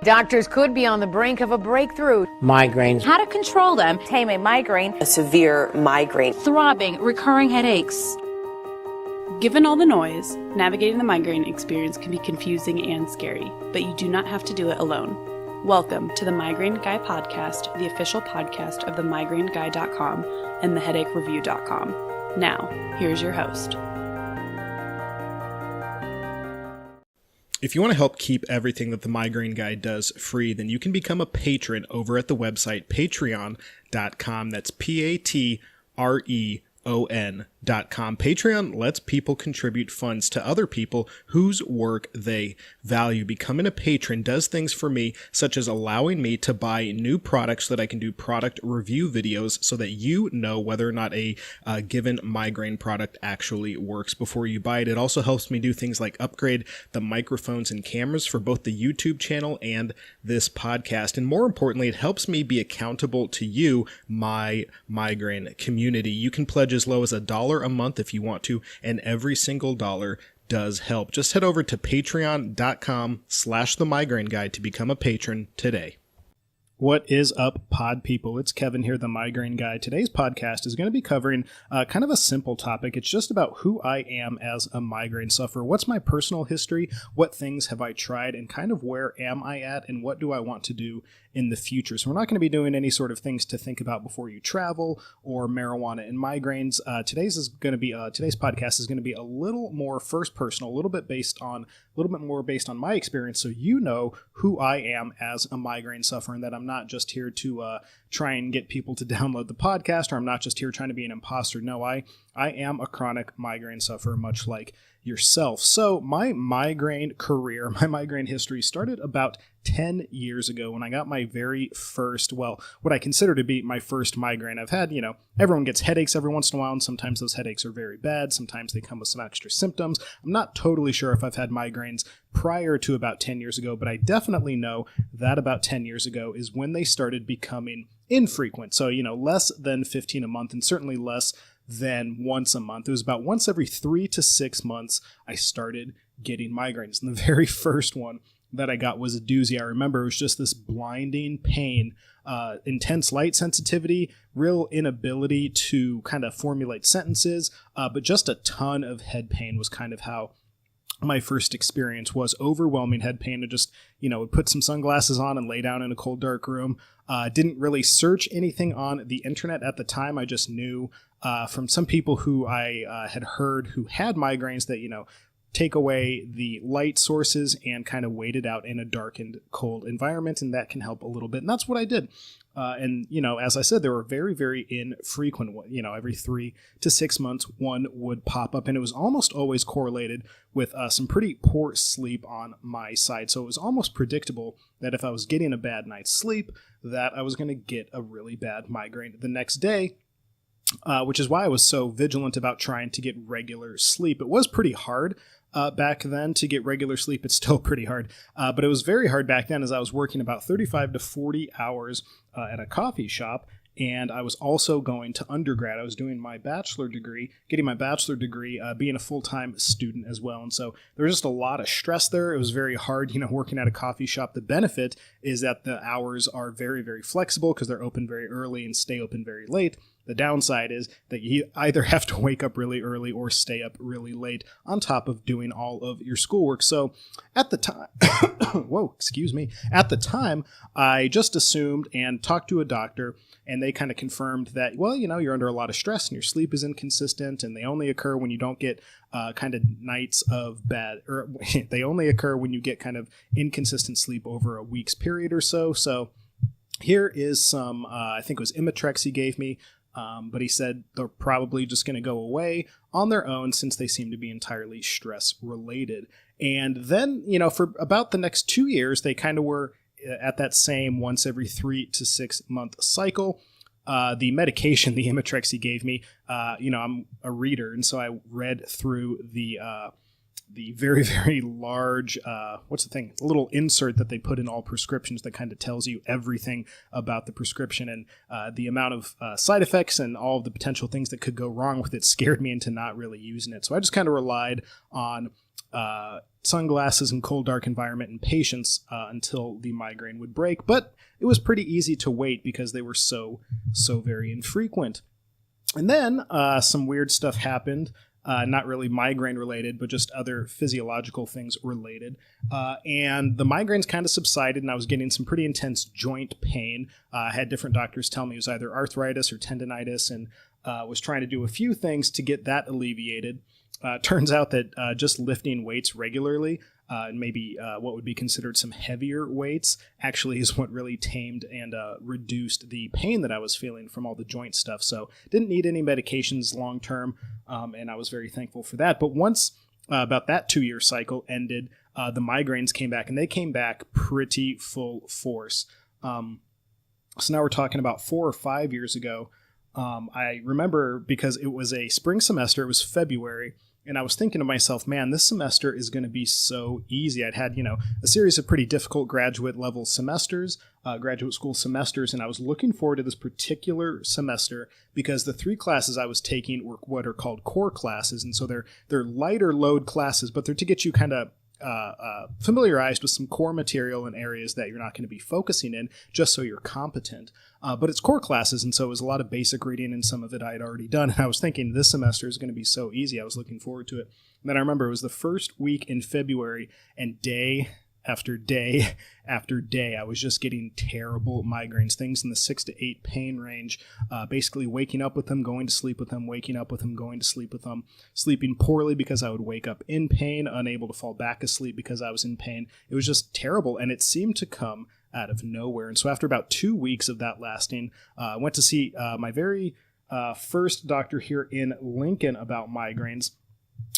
Doctors could be on the brink of a breakthrough. Migraines. How to control them. Tame a migraine. A severe migraine. Throbbing, recurring headaches. Given all the noise, navigating the migraine experience can be confusing and scary, but you do not have to do it alone. Welcome to the Migraine Guy Podcast, the official podcast of themigraineguy.com and theheadachereview.com. Now, here's your host. If you want to help keep everything that the Migraine Guy does free, then you can become a patron over at the website patreon.com. That's Patreon.com. Patreon lets people contribute funds to other people whose work they value. Becoming a patron does things for me, such as allowing me to buy new products so that I can do product review videos so that you know whether or not a given migraine product actually works before you buy it. It also helps me do things like upgrade the microphones and cameras for both the YouTube channel and this podcast. And more importantly, it helps me be accountable to you, my migraine community. You can pledge as low as $1 a month if you want to, and every single dollar does help. Just head over to patreon.com/themigraineguy to become a patron today. What is up, pod people? It's Kevin here, the Migraine Guy. Today's podcast is going to be covering kind of a simple topic. It's just about who I am as a migraine sufferer. What's my personal history? What things have I tried? And kind of where am I at? And what do I want to do in the future? So we're not going to be doing any sort of things to think about before you travel or marijuana and migraines. Today's podcast is going to be a little more first person, a little bit more based on my experience, so you know who I am as a migraine sufferer, and that I'm not just here to try and get people to download the podcast, or I'm not just here trying to be an imposter. No, I am a chronic migraine sufferer, much like yourself. So my migraine career, my migraine history started about 10 years ago when I got my very first, what I consider to be my first migraine. I've had, everyone gets headaches every once in a while, and sometimes those headaches are very bad. Sometimes they come with some extra symptoms. I'm not totally sure if I've had migraines prior to about 10 years ago, but I definitely know that about 10 years ago is when they started becoming infrequent. So, less than 15 a month, and certainly less than once a month. It was about once every 3 to 6 months I started getting migraines. And the very first one that I got was a doozy. I remember it was just this blinding pain, intense light sensitivity, real inability to kind of formulate sentences, but just a ton of head pain was kind of how my first experience was. Overwhelming head pain. I just, would put some sunglasses on and lay down in a cold, dark room. Didn't really search anything on the internet at the time. I just knew from some people who I had heard who had migraines that, take away the light sources and kind of wait it out in a darkened, cold environment, and that can help a little bit. And that's what I did. And, as I said, they were very, very infrequent. Every 3 to 6 months, one would pop up, and it was almost always correlated with some pretty poor sleep on my side. So it was almost predictable that if I was getting a bad night's sleep, that I was going to get a really bad migraine the next day. Which is why I was so vigilant about trying to get regular sleep. It was pretty hard back then to get regular sleep. It's still pretty hard, but it was very hard back then as I was working about 35 to 40 hours at a coffee shop, and I was also going to undergrad. I was doing my bachelor degree, being a full-time student as well, and so there was just a lot of stress there. It was very hard, working at a coffee shop. The benefit is that the hours are very, very flexible because they're open very early and stay open very late. The downside is that you either have to wake up really early or stay up really late on top of doing all of your schoolwork. So at the time, At the time, I just assumed and talked to a doctor, and they kind of confirmed that, you're under a lot of stress and your sleep is inconsistent, and they only occur when you don't get kind of nights of they only occur when you get kind of inconsistent sleep over a week's period or so. So here is some, I think it was Imitrex he gave me. But he said they're probably just going to go away on their own since they seem to be entirely stress related. And then, for about the next 2 years, they kind of were at that same once every 3 to 6 month cycle. The medication, the Imitrex he gave me, I'm a reader, and so I read through the very, very large, a little insert that they put in all prescriptions that kind of tells you everything about the prescription, and the amount of side effects and all of the potential things that could go wrong with it scared me into not really using it. So I just kind of relied on sunglasses and cold, dark environment and patience until the migraine would break. But it was pretty easy to wait because they were so very infrequent. And then some weird stuff happened. Not really migraine related, but just other physiological things related. And the migraines kind of subsided, and I was getting some pretty intense joint pain. I had different doctors tell me it was either arthritis or tendonitis, and was trying to do a few things to get that alleviated. Turns out that just lifting weights regularly, and maybe what would be considered some heavier weights, actually is what really tamed and reduced the pain that I was feeling from all the joint stuff. So didn't need any medications long term, and I was very thankful for that. But once about that 2-year cycle ended, the migraines came back, and they came back pretty full force. So now we're talking about 4 or 5 years ago. I remember because it was a spring semester, it was February, and I was thinking to myself, man, this semester is going to be so easy. I'd had, a series of pretty difficult graduate level semesters, graduate school semesters, and I was looking forward to this particular semester because the 3 classes I was taking were what are called core classes. And so they're lighter load classes, but they're to get you kind of familiarized with some core material in areas that you're not going to be focusing in just so you're competent. But it's core classes, and so it was a lot of basic reading, and some of it I had already done. And I was thinking this semester is going to be so easy. I was looking forward to it. And then I remember it was the first week in February, and day after day after day, I was just getting terrible migraines, things in the 6 to 8 pain range, basically waking up with them, going to sleep with them, waking up with them, going to sleep with them, sleeping poorly because I would wake up in pain, unable to fall back asleep because I was in pain. It was just terrible, and it seemed to come out of nowhere. And so after about 2 weeks of that lasting, I went to see my very first doctor here in Lincoln about migraines.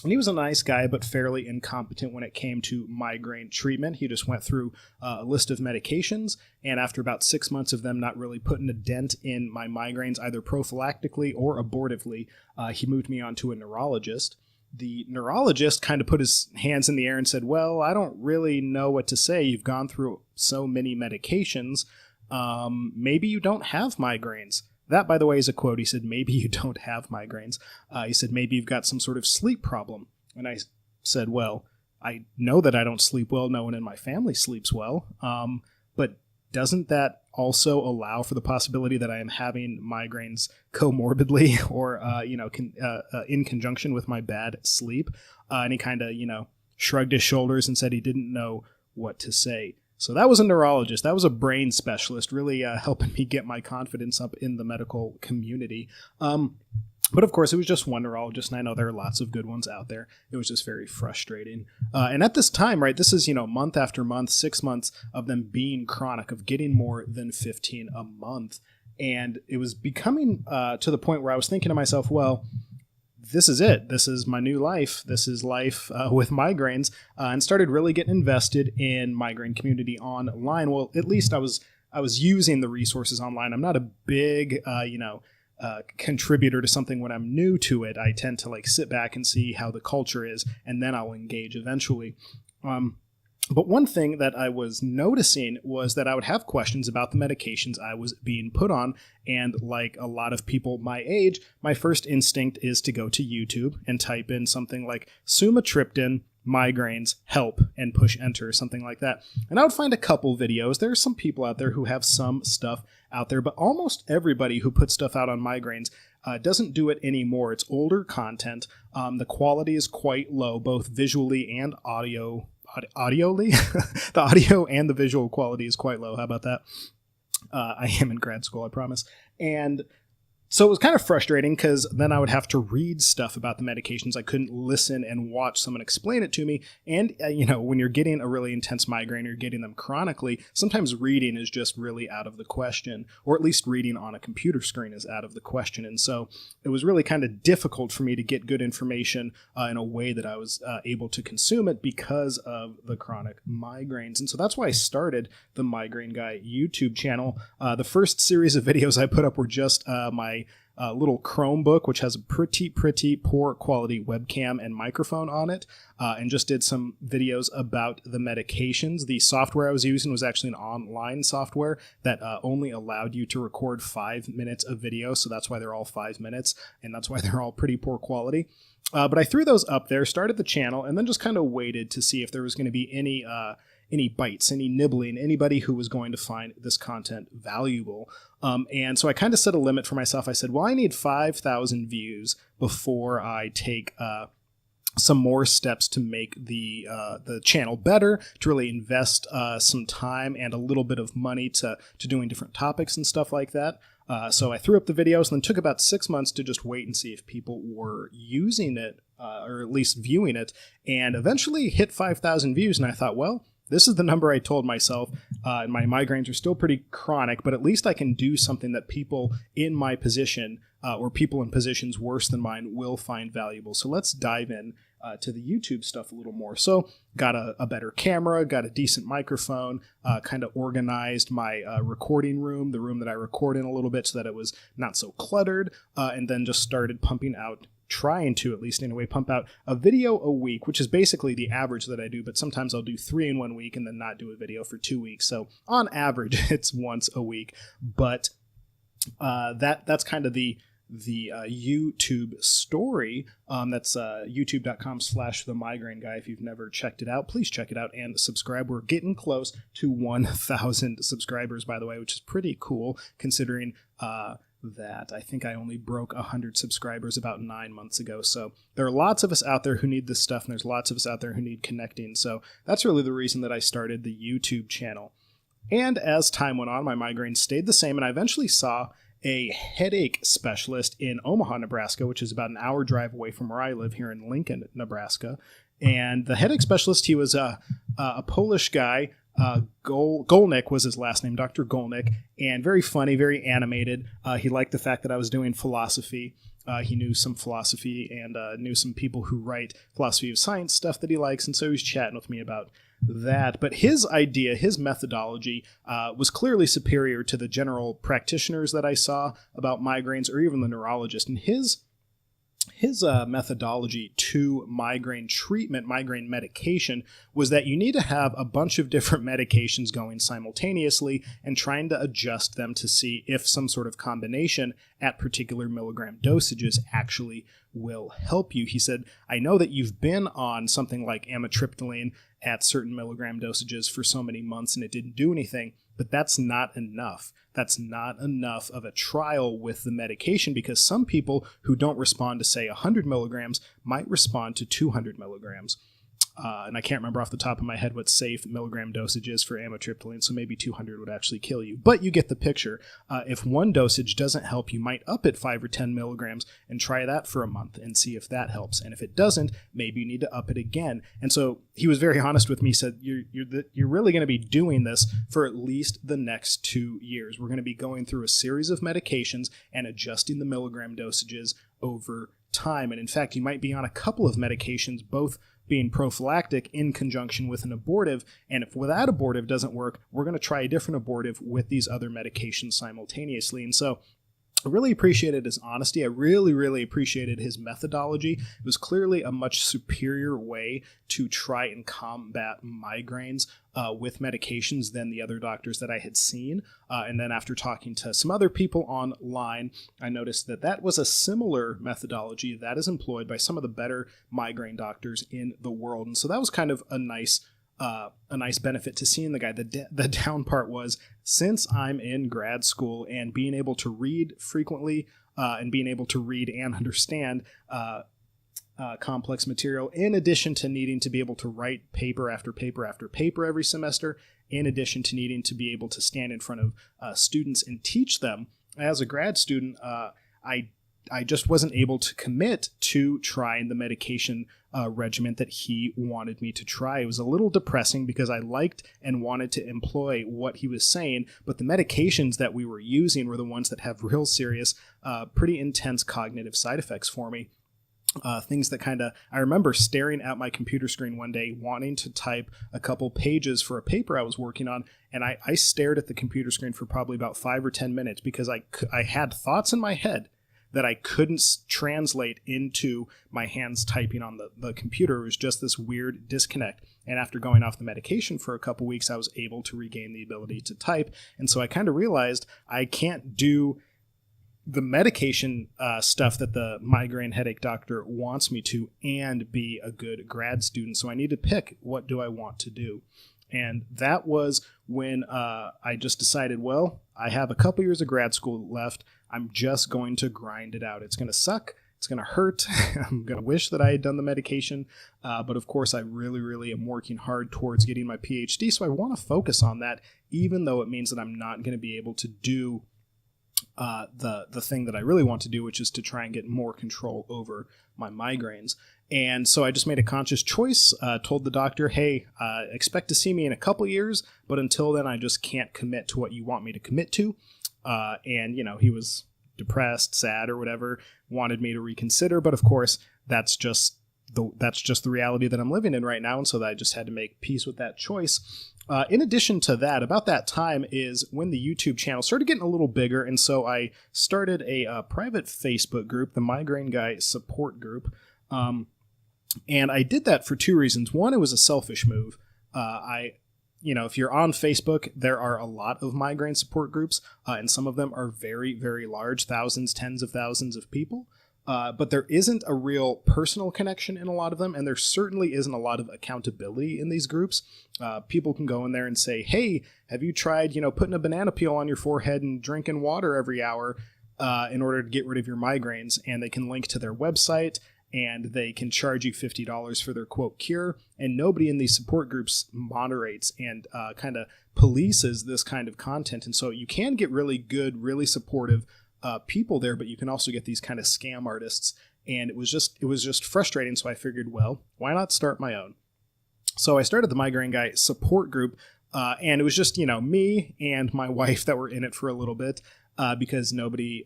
And he was a nice guy, but fairly incompetent when it came to migraine treatment. He just went through a list of medications, and after about 6 months of them not really putting a dent in my migraines, either prophylactically or abortively, he moved me on to a neurologist. The neurologist kind of put his hands in the air and said, well, I don't really know what to say. You've gone through so many medications. Maybe you don't have migraines. That, by the way, is a quote. He said, maybe you don't have migraines. He said, maybe you've got some sort of sleep problem. And I said, well, I know that I don't sleep well. No one in my family sleeps well. But doesn't that also allow for the possibility that I am having migraines comorbidly or, in conjunction with my bad sleep? And he kind of, shrugged his shoulders and said he didn't know what to say. So that was a neurologist. That was a brain specialist, really helping me get my confidence up in the medical community. But of course, it was just one neurologist, and I know there are lots of good ones out there. It was just very frustrating. And at this time, right, this is, month after month, 6 months of them being chronic, of getting more than 15 a month. And it was becoming to the point where I was thinking to myself, well, this is it. This is my new life. This is life with migraines, and started really getting invested in migraine community online. Well, at least I was using the resources online. I'm not a big, contributor to something when I'm new to it. I tend to sit back and see how the culture is, and then I'll engage eventually. But one thing that I was noticing was that I would have questions about the medications I was being put on. And like a lot of people my age, my first instinct is to go to YouTube and type in something like sumatriptan, migraines, help, and push enter, or something like that. And I would find a couple videos. There are some people out there who have some stuff out there, but almost everybody who puts stuff out on migraines doesn't do it anymore. It's older content. The quality is quite low, both visually and audioly. The audio and the visual quality is quite low. How about that? I am in grad school, I promise. And so it was kind of frustrating because then I would have to read stuff about the medications. I couldn't listen and watch someone explain it to me. And, when you're getting a really intense migraine or you're getting them chronically, sometimes reading is just really out of the question, or at least reading on a computer screen is out of the question. And so it was really kind of difficult for me to get good information in a way that I was able to consume it because of the chronic migraines. And so that's why I started the Migraine Guy YouTube channel. The first series of videos I put up were just my little Chromebook, which has a pretty poor quality webcam and microphone on it, and just did some videos about the medications. The software I was using was actually an online software that only allowed you to record 5 minutes of video, so that's why they're all 5 minutes, and that's why they're all pretty poor quality. But I threw those up there, started the channel, and then just kind of waited to see if there was going to be any bites, any nibbling, anybody who was going to find this content valuable. And so I kind of set a limit for myself. I said, well, I need 5,000 views before I take some more steps to make the channel better, to really invest some time and a little bit of money to doing different topics and stuff like that. So I threw up the videos and then took about 6 months to just wait and see if people were using it, or at least viewing it, and eventually hit 5,000 views. And I thought, well, this is the number I told myself. And my migraines are still pretty chronic, but at least I can do something that people in my position, or people in positions worse than mine, will find valuable. So let's dive in to the YouTube stuff a little more. So got a better camera, got a decent microphone, kind of organized my recording room, the room that I record in, a little bit so that it was not so cluttered, and then just started pumping out, trying to, at least anyway, pump out a video a week, which is basically the average that I do, but sometimes I'll do 3 in 1 week and then not do a video for 2 weeks. So on average, it's once a week. But that's kind of the YouTube story. That's youtube.com/themigraineguy. If you've never checked it out, please check it out and subscribe. We're getting close to 1,000 subscribers, by the way, which is pretty cool considering that I think I only broke 100 subscribers about 9 months ago. So there are lots of us out there who need this stuff, and there's lots of us out there who need connecting. So that's really the reason that I started the YouTube channel. And as time went on, my migraines stayed the same, and I eventually saw a headache specialist in Omaha, Nebraska, which is about an hour drive away from where I live here in Lincoln, Nebraska. And the headache specialist, he was a Polish guy. Golnick was his last name, Dr. Golnick, and very funny, very animated. He liked the fact that I was doing philosophy. He knew some philosophy and knew some people who write philosophy of science stuff that he likes, and so he was chatting with me about that. But his idea, his methodology, was clearly superior to the general practitioners that I saw about migraines, or even the neurologist. And his methodology to migraine treatment, migraine medication, was that you need to have a bunch of different medications going simultaneously and trying to adjust them to see if some sort of combination at particular milligram dosages actually will help you. He said, I know that you've been on something like amitriptyline at certain milligram dosages for so many months and it didn't do anything, but that's not enough. That's not enough of a trial with the medication, because some people who don't respond to, say, 100 milligrams might respond to 200 milligrams. And I can't remember off the top of my head what safe milligram dosage is for amitriptyline, so maybe 200 would actually kill you. But you get the picture. If one dosage doesn't help, you might up it 5 or 10 milligrams and try that for a month and see if that helps. And if it doesn't, maybe you need to up it again. And so he was very honest with me. He said, you're really going to be doing this for at least the next 2 years. We're going to be going through a series of medications and adjusting the milligram dosages over time. And in fact, you might be on a couple of medications, both being prophylactic in conjunction with an abortive. And if that abortive doesn't work, we're going to try a different abortive with these other medications simultaneously. And so I really appreciated his honesty. I really appreciated his methodology. It was clearly a much superior way to try and combat migraines with medications than the other doctors that I had seen. And then after talking to some other people online, I noticed that that was a similar methodology that is employed by some of the better migraine doctors in the world. And so that was kind of a nice benefit to seeing the guy. The down part was, since I'm in grad school and being able to read frequently and being able to read and understand complex material, in addition to needing to be able to write paper after paper after paper every semester, in addition to needing to be able to stand in front of students and teach them, as a grad student, I just wasn't able to commit to trying the medication regimen that he wanted me to try. It was a little depressing because I liked and wanted to employ what he was saying, but the medications that we were using were the ones that have real serious, pretty intense cognitive side effects for me. Things that I remember staring at my computer screen one day, wanting to type a couple pages for a paper I was working on, and I stared at the computer screen for probably about 5 or 10 minutes because I had thoughts in my head that I couldn't translate into my hands typing on the computer. It was just this weird disconnect. And after going off the medication for a couple weeks, I was able to regain the ability to type. And so I kind of realized I can't do the medication stuff that the migraine headache doctor wants me to and be a good grad student. So I need to pick, what do I want to do? And that was when I just decided, well, I have a couple years of grad school left. I'm just going to grind it out. It's going to suck. It's going to hurt. I'm going to wish that I had done the medication. But of course, I really, really am working hard towards getting my PhD. So I want to focus on that, even though it means that I'm not going to be able to do the thing that I really want to do, which is to try and get more control over my migraines. And so I just made a conscious choice, told the doctor, hey, expect to see me in a couple years, but until then, I just can't commit to what you want me to commit to. And, he was depressed, sad, or whatever, wanted me to reconsider. But of course, that's just the reality that I'm living in right now. And so I just had to make peace with that choice. In addition to that, about that time is when the YouTube channel started getting a little bigger. And so I started a private Facebook group, the Migraine Guy Support Group. And I did that for two reasons. One, it was a selfish move. If you're on Facebook, there are a lot of migraine support groups, and some of them are very, very large, thousands, tens of thousands of people. But there isn't a real personal connection in a lot of them, and there certainly isn't a lot of accountability in these groups. People can go in there and say, hey, have you tried, putting a banana peel on your forehead and drinking water every hour in order to get rid of your migraines? And they can link to their website, and they can charge you $50 for their, quote, cure. And nobody in these support groups moderates and kind of polices this kind of content. And so you can get really good, really supportive people there, but you can also get these kind of scam artists. And it was just frustrating. So I figured, well, why not start my own? So I started the Migraine Guy Support Group, and it was just, me and my wife that were in it for a little bit because nobody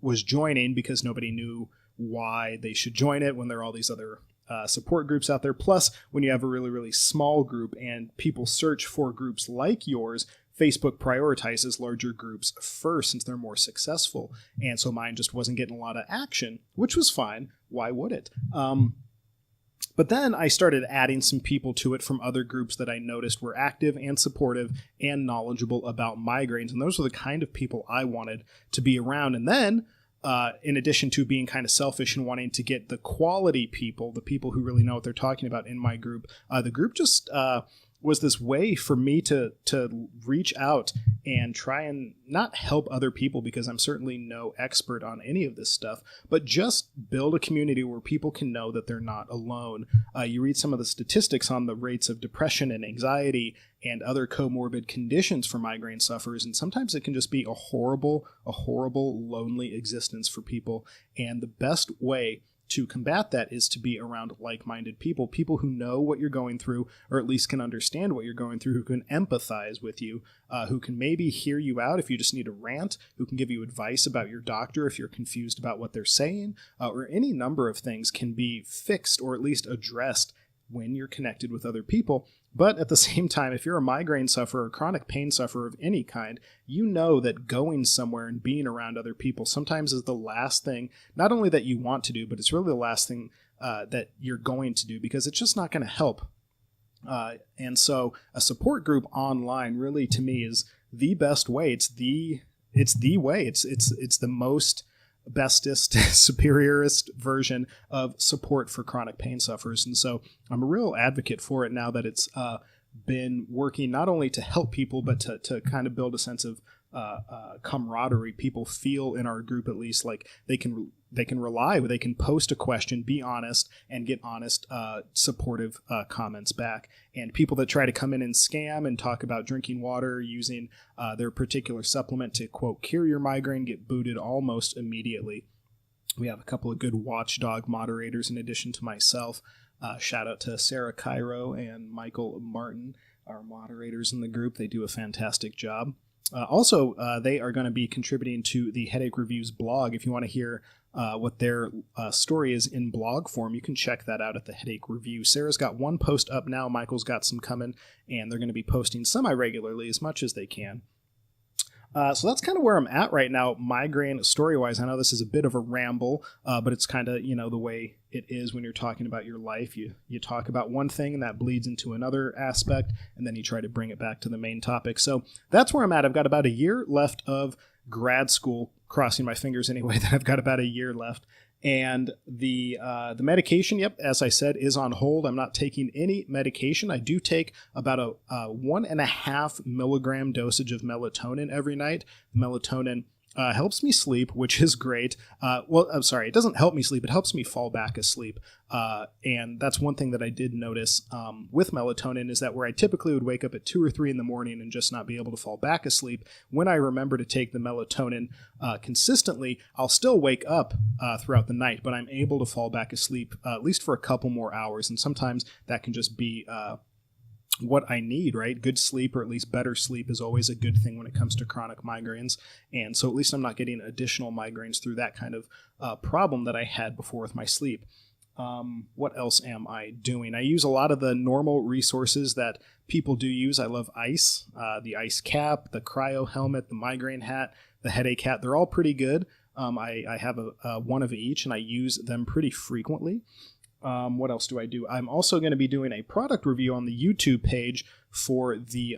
was joining, because nobody knew why they should join it when there are all these other support groups out there. Plus, when you have a really, really small group and people search for groups like yours, Facebook prioritizes larger groups first since they're more successful. And so mine just wasn't getting a lot of action, which was fine. Why would it? But then I started adding some people to it from other groups that I noticed were active and supportive and knowledgeable about migraines. And those were the kind of people I wanted to be around. And then in addition to being kind of selfish and wanting to get the quality people, the people who really know what they're talking about in my group, the group just was this way for me to reach out and try and not help other people, because I'm certainly no expert on any of this stuff, but just build a community where people can know that they're not alone. You read some of the statistics on the rates of depression and anxiety and other comorbid conditions for migraine sufferers, and sometimes it can just be a horrible, lonely existence for people. And the best way to combat that is to be around like-minded people who know what you're going through, or at least can understand what you're going through, who can empathize with you, who can maybe hear you out if you just need a rant, who can give you advice about your doctor if you're confused about what they're saying, or any number of things can be fixed or at least addressed when you're connected with other people. But at the same time, if you're a migraine sufferer or chronic pain sufferer of any kind, you know that going somewhere and being around other people sometimes is the last thing, not only that you want to do, but it's really the last thing that you're going to do, because it's just not going to help. And so a support group online really, to me, is the best way. It's the way. It's the most bestest, superiorist version of support for chronic pain sufferers. And so I'm a real advocate for it now that it's been working not only to help people, but to kind of build a sense of camaraderie. People feel in our group, at least, like they can rely, they can post a question, be honest, and get honest, supportive comments back. And people that try to come in and scam and talk about drinking water, using their particular supplement to, quote, cure your migraine, get booted almost immediately. We have a couple of good watchdog moderators in addition to myself. Shout out to Sarah Cairo and Michael Martin, our moderators in the group. They do a fantastic job. Also, they are going to be contributing to the Headache Reviews blog. If you want to hear what their story is in blog form, you can check that out at the Headache Review. Sarah's got one post up now. Michael's got some coming, and they're going to be posting semi-regularly, as much as they can. So that's kind of where I'm at right now, migraine story-wise. I know this is a bit of a ramble, but it's kind of, the way it is when you're talking about your life. You talk about one thing and that bleeds into another aspect, and then you try to bring it back to the main topic. So that's where I'm at. I've got about a year left of grad school, crossing my fingers anyway, that I've got about a year left. And the medication, yep, as I said, is on hold. I'm not taking any medication. I do take about a 1.5 milligram dosage of melatonin every night. Melatonin helps me sleep, which is great. Well, I'm sorry, it doesn't help me sleep. It helps me fall back asleep. And that's one thing that I did notice with melatonin is that where I typically would wake up at 2 or 3 in the morning and just not be able to fall back asleep, when I remember to take the melatonin consistently, I'll still wake up throughout the night, but I'm able to fall back asleep at least for a couple more hours. And sometimes that can just be what I need, right? Good sleep, or at least better sleep, is always a good thing when it comes to chronic migraines. And so at least I'm not getting additional migraines through that kind of problem that I had before with my sleep. What else am I doing? I use a lot of the normal resources that people do use. I love ice, the ice cap, the cryo helmet, the migraine hat, the headache hat. They're all pretty good. I have one of each, and I use them pretty frequently. What else do I do? I'm also going to be doing a product review on the YouTube page for the,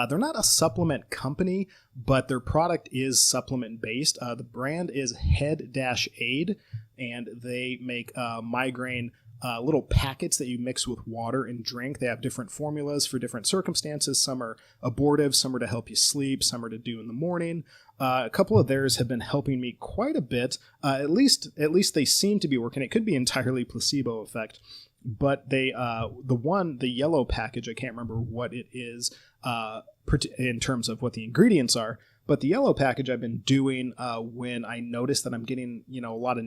they're not a supplement company, but their product is supplement based. The brand is Head-Aid, and they make migraine little packets that you mix with water and drink. They have different formulas for different circumstances. Some are abortive, some are to help you sleep, some are to do in the morning. A couple of theirs have been helping me quite a bit. At least they seem to be working. It could be entirely placebo effect, but the yellow package, I can't remember what it is in terms of what the ingredients are. But the yellow package I've been doing when I notice that I'm getting, a lot of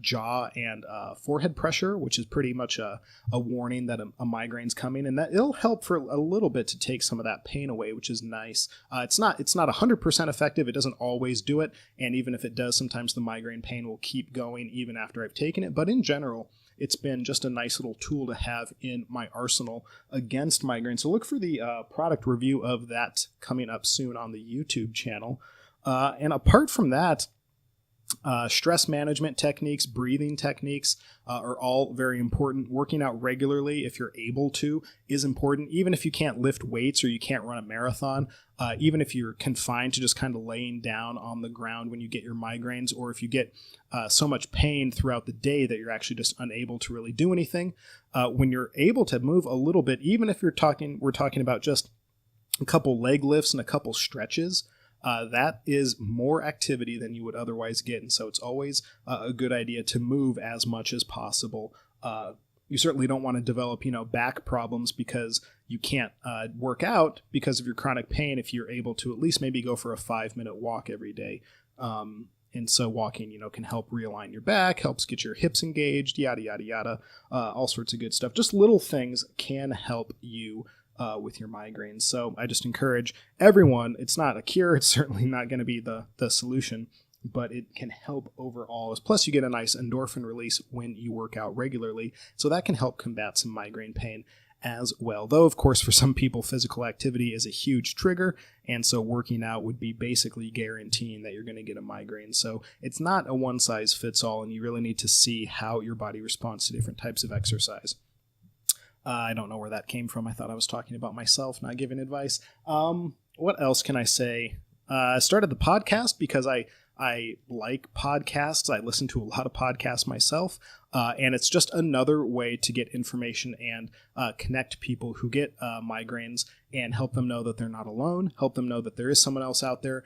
jaw and forehead pressure, which is pretty much a warning that a migraine's coming, and that it'll help for a little bit to take some of that pain away, which is nice. It's not 100% effective. It doesn't always do it, and even if it does, sometimes the migraine pain will keep going even after I've taken it. But in general, it's been just a nice little tool to have in my arsenal against migraine. So look for the product review of that coming up soon on the YouTube channel. And apart from that, stress management techniques, breathing techniques are all very important. Working out regularly, if you're able to, is important. Even if you can't lift weights or you can't run a marathon, even if you're confined to just kind of laying down on the ground when you get your migraines, or if you get so much pain throughout the day that you're actually just unable to really do anything, when you're able to move a little bit, even if we're talking about just a couple leg lifts and a couple stretches, that is more activity than you would otherwise get. And so it's always a good idea to move as much as possible. You certainly don't want to develop, back problems because you can't work out because of your chronic pain if you're able to at least maybe go for a 5-minute walk every day. And so walking, can help realign your back, helps get your hips engaged, yada, yada, yada, all sorts of good stuff. Just little things can help you with your migraines. So I just encourage everyone, it's not a cure, it's certainly not going to be the solution, but it can help overall. Plus you get a nice endorphin release when you work out regularly, so that can help combat some migraine pain as well. Though, of course, for some people, physical activity is a huge trigger, and so working out would be basically guaranteeing that you're going to get a migraine. So it's not a one-size-fits-all, and you really need to see how your body responds to different types of exercise. I don't know where that came from. I thought I was talking about myself, not giving advice. What else can I say? I started the podcast because I like podcasts. I listen to a lot of podcasts myself, and it's just another way to get information and connect people who get migraines and help them know that they're not alone, help them know that there is someone else out there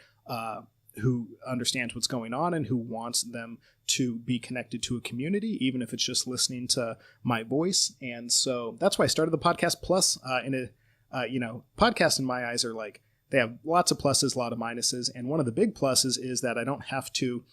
who understands what's going on and who wants them to be connected to a community, even if it's just listening to my voice. And so that's why I started the podcast. Plus, podcasts in my eyes are like, they have lots of pluses, a lot of minuses. And one of the big pluses is that I don't have to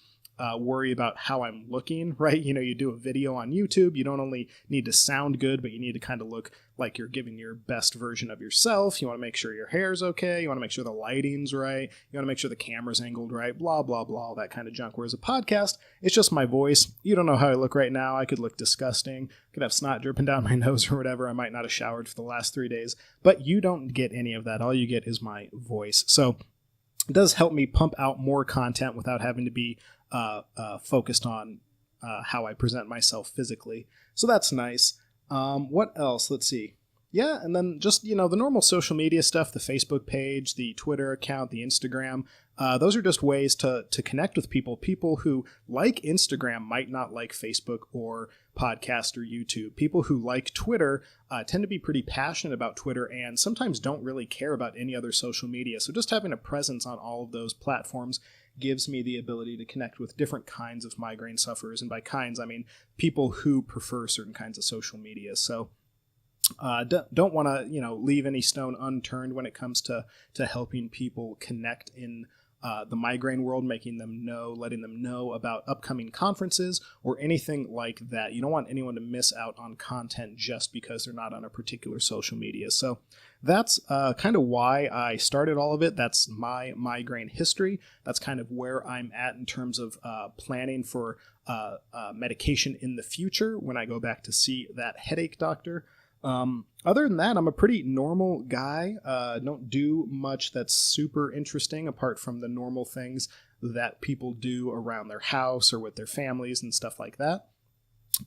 worry about how I'm looking, right? You do a video on YouTube, you don't only need to sound good, but you need to kind of look like you're giving your best version of yourself. You want to make sure your hair's okay. You want to make sure the lighting's right. You want to make sure the camera's angled right, blah, blah, blah, all that kind of junk. Whereas a podcast, it's just my voice. You don't know how I look right now. I could look disgusting. I could have snot dripping down my nose or whatever. I might not have showered for the last 3 days, but you don't get any of that. All you get is my voice. So it does help me pump out more content without having to be focused on how I present myself physically. So that's nice. What else? Let's see. Yeah, and then just, the normal social media stuff, the Facebook page, the Twitter account, the Instagram. Those are just ways to connect with people. People who like Instagram might not like Facebook or podcast or YouTube. People who like Twitter tend to be pretty passionate about Twitter and sometimes don't really care about any other social media. So just having a presence on all of those platforms gives me the ability to connect with different kinds of migraine sufferers. And by kinds, I mean people who prefer certain kinds of social media. So don't want to, leave any stone unturned when it comes to helping people connect in the migraine world, letting them know about upcoming conferences or anything like that. You don't want anyone to miss out on content just because they're not on a particular social media. So that's kind of why I started all of it. That's my migraine history. That's kind of where I'm at in terms of planning for medication in the future when I go back to see that headache doctor. Other than that, I'm a pretty normal guy. Don't do much that's super interesting apart from the normal things that people do around their house or with their families and stuff like that.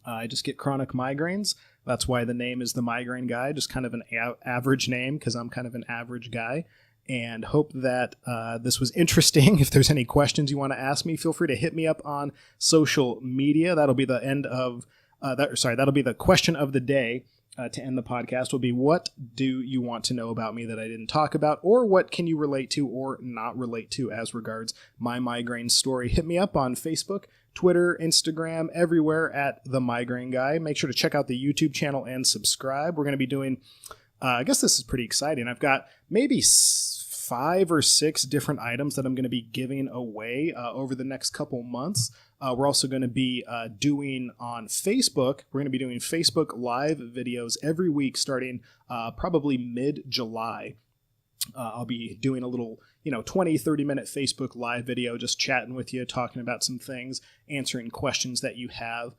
I just get chronic migraines. That's why the name is the Migraine Guy, just kind of an average name because I'm kind of an average guy. And hope that this was interesting. If there's any questions you want to ask me, feel free to hit me up on social media. That'll be the end of that'll be the question of the day. To end the podcast will be, what do you want to know about me that I didn't talk about, or what can you relate to or not relate to as regards my migraine story? Hit me up on Facebook, Twitter, Instagram, everywhere at The Migraine Guy. Make sure to check out the YouTube channel and subscribe. We're going to be doing, I guess this is pretty exciting. I've got maybe 5 or 6 different items that I'm going to be giving away over the next couple months. We're also going to be doing on Facebook. We're going to be doing Facebook Live videos every week starting probably mid-July. I'll be doing a little, 20, 30-minute Facebook Live video, just chatting with you, talking about some things, answering questions that you have,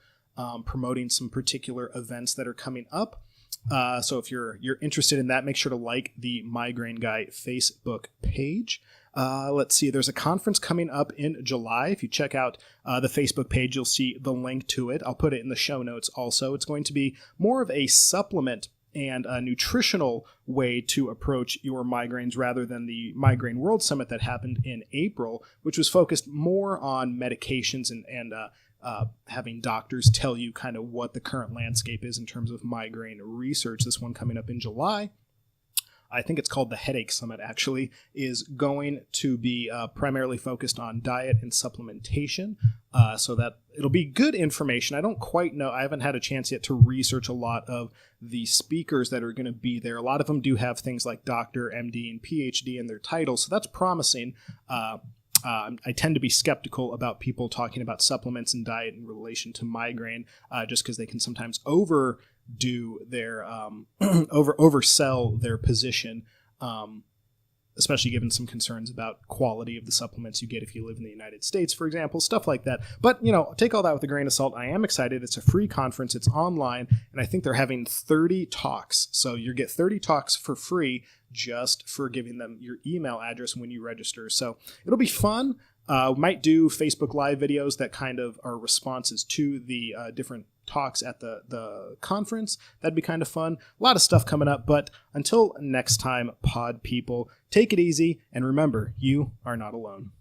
promoting some particular events that are coming up. So if you're interested in that, make sure to like the Migraine Guy Facebook page. Let's see, there's a conference coming up in July. If you check out the Facebook page, you'll see the link to it. I'll put it in the show notes also. It's going to be more of a supplement and a nutritional way to approach your migraines rather than the Migraine World Summit that happened in April, which was focused more on medications and having doctors tell you kind of what the current landscape is in terms of migraine research. This one coming up in July, I think it's called the Headache Summit, actually, is going to be primarily focused on diet and supplementation, so that it'll be good information. I don't quite know. I haven't had a chance yet to research a lot of the speakers that are going to be there. A lot of them do have things like doctor, MD, and PhD in their titles, so that's promising. I tend to be skeptical about people talking about supplements and diet in relation to migraine, just because they can sometimes overdo their oversell their position, especially given some concerns about quality of the supplements you get if you live in the United States, for example, stuff like that. But, take all that with a grain of salt. I am excited. It's a free conference. It's online, and I think they're having 30 talks. So you get 30 talks for free just for giving them your email address when you register. So it'll be fun. Might do Facebook Live videos that kind of are responses to the different talks at the conference. That'd be kind of fun. A lot of stuff coming up, but until next time, pod people, take it easy, and remember, you are not alone.